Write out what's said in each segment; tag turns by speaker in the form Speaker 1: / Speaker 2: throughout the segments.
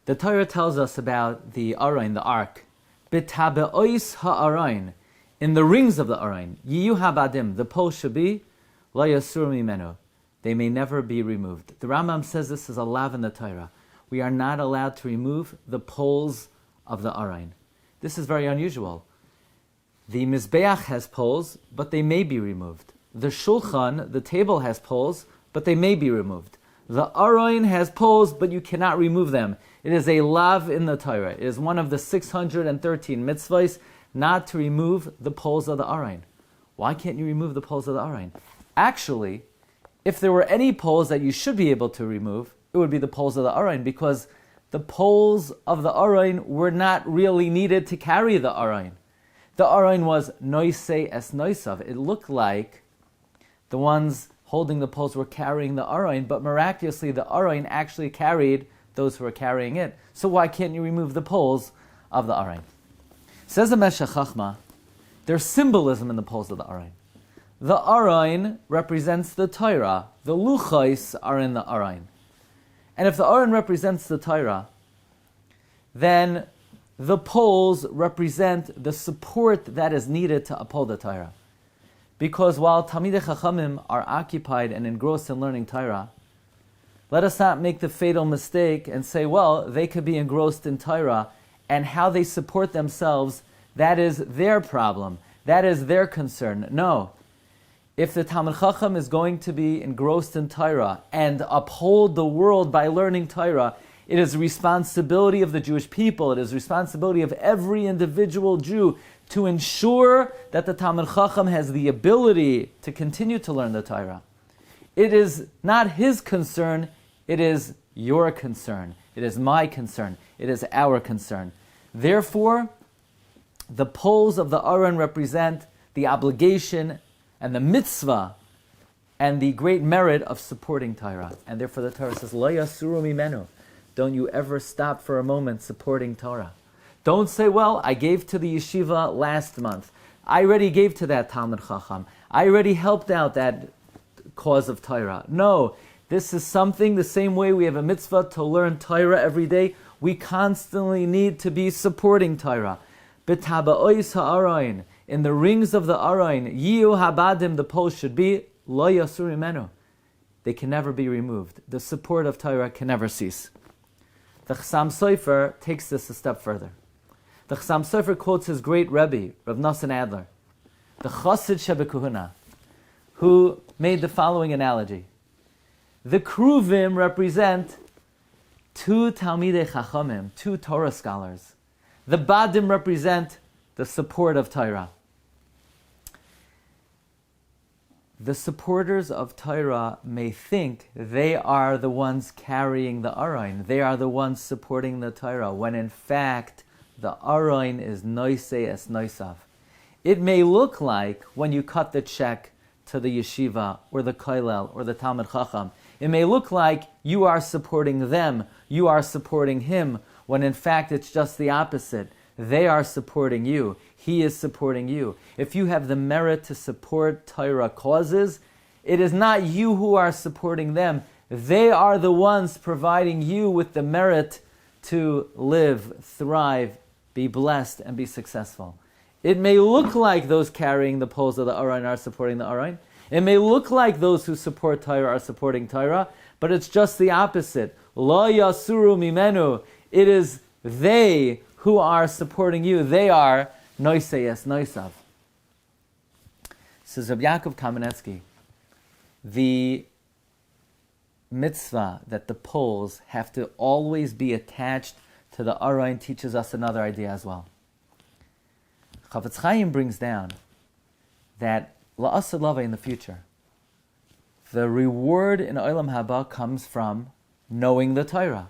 Speaker 1: The Torah tells us about the Arain, the ark. B'tabe'ois ha'arain, in the rings of the Arain. Yiyu habadim, the poles should be, lo yasur mimenu, they may never be removed. The Rambam says this is a lav in the Torah. We are not allowed to remove the poles of the Arain. This is very unusual. The Mizbeach has poles, but they may be removed. The Shulchan, the table, has poles, but they may be removed. The Arain has poles, but you cannot remove them. It is a lav in the Torah. It is one of the 613 mitzvahs not to remove the poles of the Arain. Why can't you remove the poles of the Arain? Actually, if there were any poles that you should be able to remove, it would be the poles of the Arain, because the poles of the Arain were not really needed to carry the Arain. The Arain was noisei es noisav. It looked like the ones holding the poles were carrying the Arain, but miraculously the Arain actually carried those who were carrying it. So why can't you remove the poles of the Arain? Says the Meshech Chachma, there's symbolism in the poles of the Arain. The Arain represents the Torah. The Luchos are in the Arain. And if the Arain represents the Torah, then the poles represent the support that is needed to uphold the Torah. Because while Talmidei Chachamim are occupied and engrossed in learning Torah, let us not make the fatal mistake and say, well, they could be engrossed in Torah, and how they support themselves, that is their problem. That is their concern. No. If the Talmid Chacham is going to be engrossed in Torah and uphold the world by learning Torah, it is the responsibility of the Jewish people, it is the responsibility of every individual Jew to ensure that the Talmid Chacham has the ability to continue to learn the Torah. It is not his concern, it is your concern. It is my concern. It is our concern. Therefore, the poles of the Aron represent the obligation and the mitzvah and the great merit of supporting Torah. And therefore the Torah says, Lo yasuru mimenu. Don't you ever stop for a moment supporting Torah. Don't say, well, I gave to the yeshiva last month. I already gave to that Talmid Chacham. I already helped out that cause of Torah. No, this is something, the same way we have a mitzvah to learn Torah every day, we constantly need to be supporting Torah. B'taba'ois ha'arayin, in the rings of the Arayin, yiyu habadim, the poles should be, lo yasur mimenu. They can never be removed. The support of Torah can never cease. The Chassam Sofer takes this a step further. The Chassam Sofer quotes his great Rebbe, Rav Nosson Adler, the Chassid Shebekuhuna, who made the following analogy. The Kruvim represent two Talmidei Chachamim, two Torah scholars. The Badim represent the support of Torah. The supporters of Torah may think they are the ones carrying the Arayin. They are the ones supporting the Torah, when in fact the Arayin is noisei es noisav. It may look like when you cut the check to the yeshiva or the kollel or the Talmid Chacham, it may look like you are supporting them, you are supporting him, when in fact it's just the opposite. They are supporting you. He is supporting you. If you have the merit to support Torah causes, it is not you who are supporting them. They are the ones providing you with the merit to live, thrive, be blessed, and be successful. It may look like those carrying the poles of the Arayin are supporting the Arayin. It may look like those who support Torah are supporting Torah, but it's just the opposite. Lo yasuru mimenu. It is they who are supporting you. They are noisei es noisav. Says Rabbi Yaakov Kamenetsky, the mitzvah that the poles have to always be attached to the Arayin teaches us another idea as well. Chavetz Chaim brings down that la'asad lava in the future, the reward in Olam Haba comes from knowing the Torah.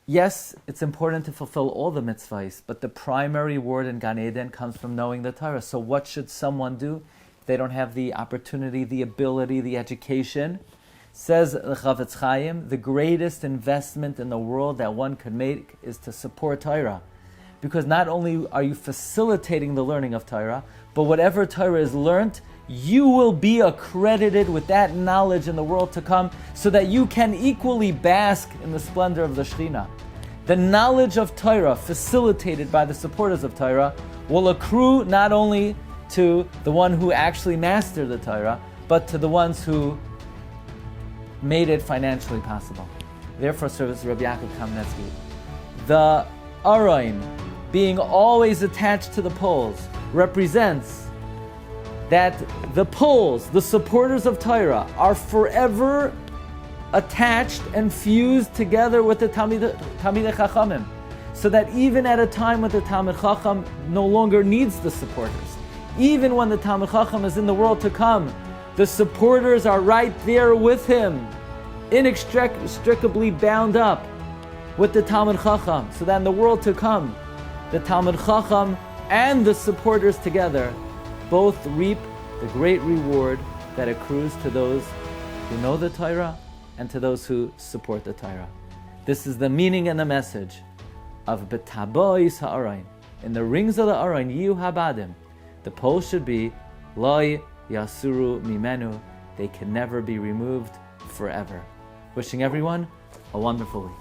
Speaker 1: Yes, it's important to fulfill all the mitzvahs, but the primary reward in Gan Eden comes from knowing the Torah. So what should someone do if they don't have the opportunity, the ability, the education? Says the Chavetz Chaim, the greatest investment in the world that one could make is to support Torah. Because not only are you facilitating the learning of Torah, but whatever Torah is learnt, you will be accredited with that knowledge in the world to come, so that you can equally bask in the splendor of the Shekhinah. The knowledge of Torah, facilitated by the supporters of Torah, will accrue not only to the one who actually mastered the Torah, but to the ones who made it financially possible. Therefore, serves Rabbi Yaakov Kamenetsky. The Aron, being always attached to the poles, represents that the poles, the supporters of Torah, are forever attached and fused together with the Talmidei Chachamim, so that even at a time when the Talmid Chacham no longer needs the supporters, even when the Talmid Chacham is in the world to come, the supporters are right there with him, inextricably bound up with the Talmid Chacham, so that in the world to come, the Talmid Chacham and the supporters together both reap the great reward that accrues to those who know the Torah and to those who support the Torah. This is the meaning and the message of B'tabois ha'arayin. In the rings of the Arayin, Yiyu habadim, the pole should be Loi yasuru mimenu. They can never be removed forever. Wishing everyone a wonderful week.